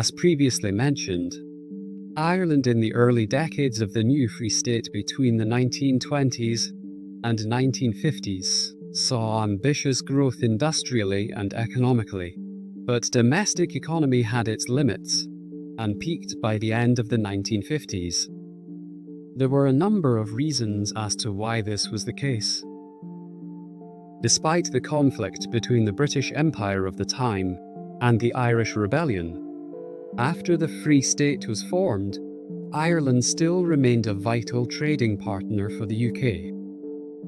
As previously mentioned, Ireland in the early decades of the new Free State between the 1920s and 1950s saw ambitious growth industrially and economically, but domestic economy had its limits and peaked by the end of the 1950s. There were a number of reasons as to why this was the case. Despite the conflict between the British Empire of the time and the Irish Rebellion, after the Free State was formed, Ireland still remained a vital trading partner for the UK.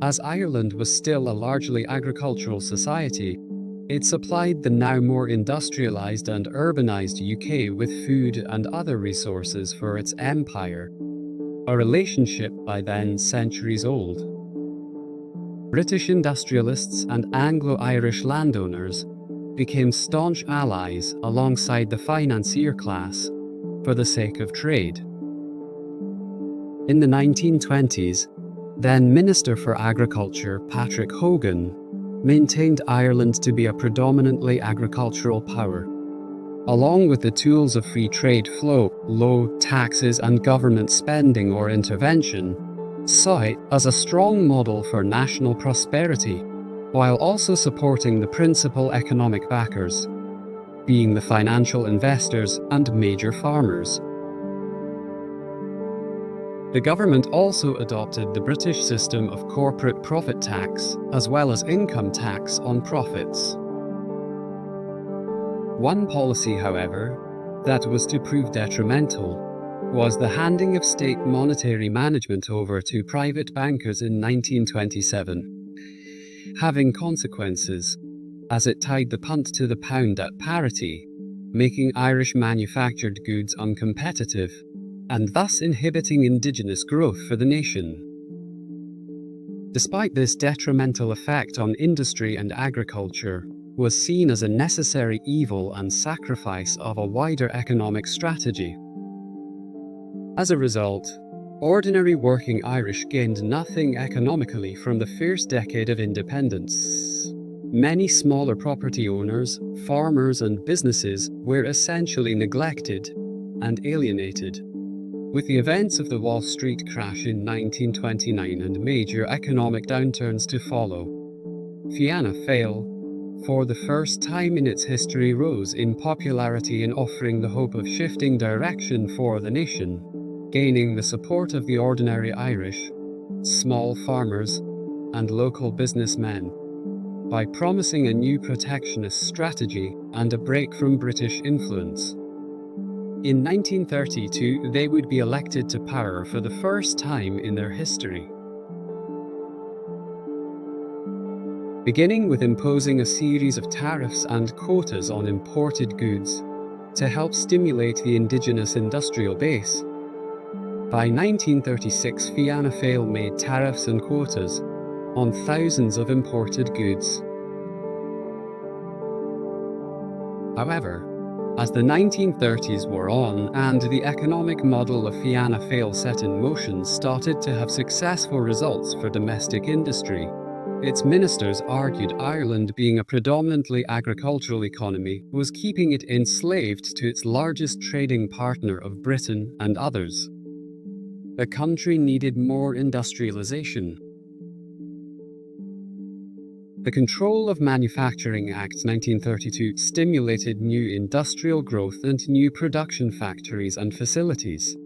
As Ireland was still a largely agricultural society, it supplied the now more industrialised and urbanised UK with food and other resources for its empire, a relationship by then centuries old. British industrialists and Anglo-Irish landowners became staunch allies alongside the financier class for the sake of trade. In the 1920s, then Minister for Agriculture Patrick Haughey maintained Ireland to be a predominantly agricultural power. Along with the tools of free trade flow, low taxes and government spending or intervention, saw it as a strong model for national prosperity, while also supporting the principal economic backers, being the financial investors and major farmers. The government also adopted the British system of corporate profit tax, as well as income tax on profits. One policy, however, that was to prove detrimental was the handing of state monetary management over to private bankers in 1927, having consequences, as it tied the punt to the pound at parity, making Irish manufactured goods uncompetitive, and thus inhibiting indigenous growth for the nation. Despite this detrimental effect on industry and agriculture, was seen as a necessary evil and sacrifice of a wider economic strategy. As a result, ordinary working Irish gained nothing economically from the first decade of independence. Many smaller property owners, farmers and businesses were essentially neglected and alienated. With the events of the Wall Street crash in 1929 and major economic downturns to follow, Fianna Fáil, for the first time in its history, rose in popularity in offering the hope of shifting direction for the nation, gaining the support of the ordinary Irish, small farmers, and local businessmen, by promising a new protectionist strategy and a break from British influence. In 1932, they would be elected to power for the first time in their history. Beginning with imposing a series of tariffs and quotas on imported goods to help stimulate the indigenous industrial base. By 1936, Fianna Fáil made tariffs and quotas on thousands of imported goods. However, as the 1930s wore on and the economic model of Fianna Fáil set in motion started to have successful results for domestic industry, its ministers argued Ireland, being a predominantly agricultural economy, was keeping it enslaved to its largest trading partner of Britain and others. The country needed more industrialization. The Control of Manufacturing Act 1932 stimulated new industrial growth and new production factories and facilities,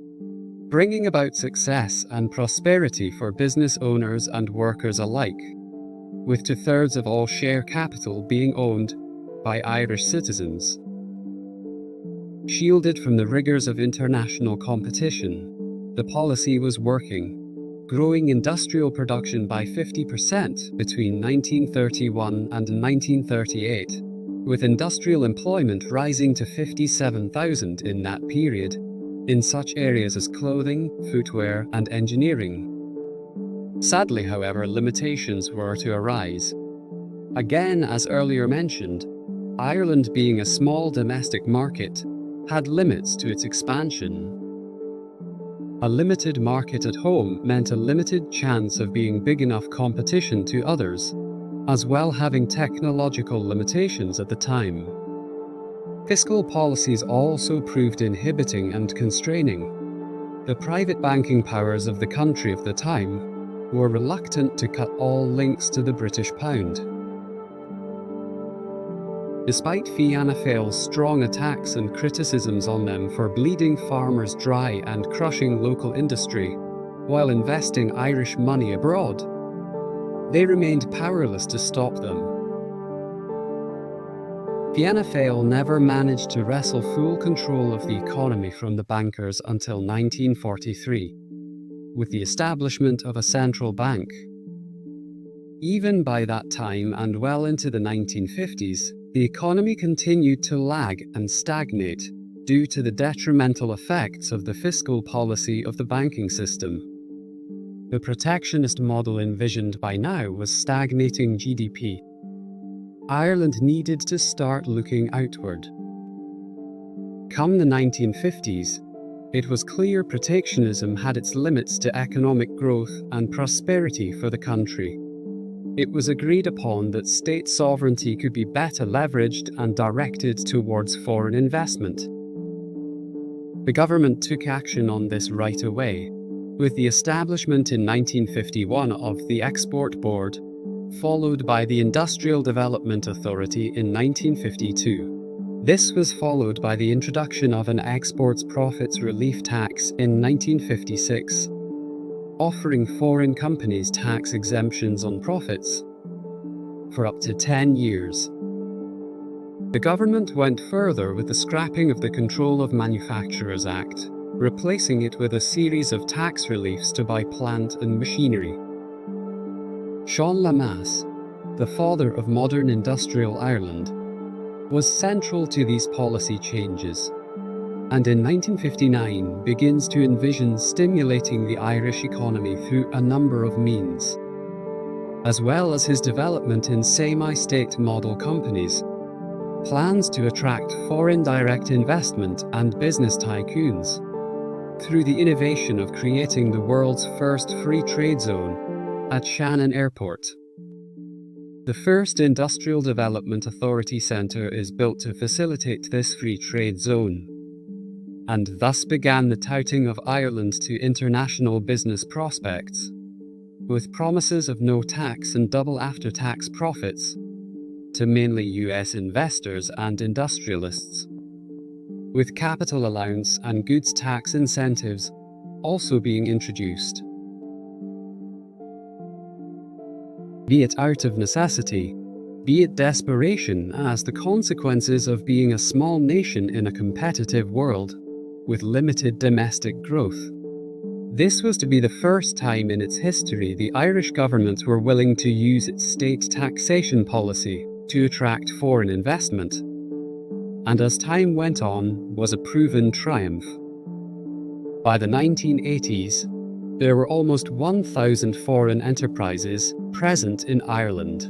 bringing about success and prosperity for business owners and workers alike, with 2/3 of all share capital being owned by Irish citizens. Shielded from the rigors of international competition, the policy was working, growing industrial production by 50% between 1931 and 1938, with industrial employment rising to 57,000 in that period, in such areas as clothing, footwear, and engineering. Sadly, however, limitations were to arise. Again, as earlier mentioned, Ireland, being a small domestic market, had limits to its expansion. A limited market at home meant a limited chance of being big enough competition to others, as well having technological limitations at the time. Fiscal policies also proved inhibiting and constraining. The private banking powers of the country of the time were reluctant to cut all links to the British pound. Despite Fianna Fáil's strong attacks and criticisms on them for bleeding farmers dry and crushing local industry, while investing Irish money abroad, they remained powerless to stop them. Fianna Fáil never managed to wrestle full control of the economy from the bankers until 1943, with the establishment of a central bank. Even by that time and well into the 1950s, the economy continued to lag and stagnate due to the detrimental effects of the fiscal policy of the banking system. The protectionist model envisioned by now was stagnating GDP. Ireland needed to start looking outward. Come the 1950s, it was clear protectionism had its limits to economic growth and prosperity for the country. It was agreed upon that state sovereignty could be better leveraged and directed towards foreign investment. The government took action on this right away, with the establishment in 1951 of the Export Board, followed by the Industrial Development Authority in 1952. This was followed by the introduction of an Exports Profits Relief Tax in 1956. Offering foreign companies tax exemptions on profits for up to 10 years. The government went further with the scrapping of the Control of Manufacturers Act, replacing it with a series of tax reliefs to buy plant and machinery. Sean Lemass, the father of modern industrial Ireland, was central to these policy changes, and in 1959 begins to envision stimulating the Irish economy through a number of means, as well as his development in semi-state model companies, plans to attract foreign direct investment and business tycoons, through the innovation of creating the world's first free trade zone at Shannon Airport. The first Industrial Development Authority Centre is built to facilitate this free trade zone, and thus began the touting of Ireland to international business prospects, with promises of no tax and double after-tax profits to mainly US investors and industrialists, with capital allowance and goods tax incentives also being introduced. Be it out of necessity, be it desperation as the consequences of being a small nation in a competitive world, with limited domestic growth. This was to be the first time in its history the Irish government were willing to use its state taxation policy to attract foreign investment, and as time went on, was a proven triumph. By the 1980s, there were almost 1,000 foreign enterprises present in Ireland.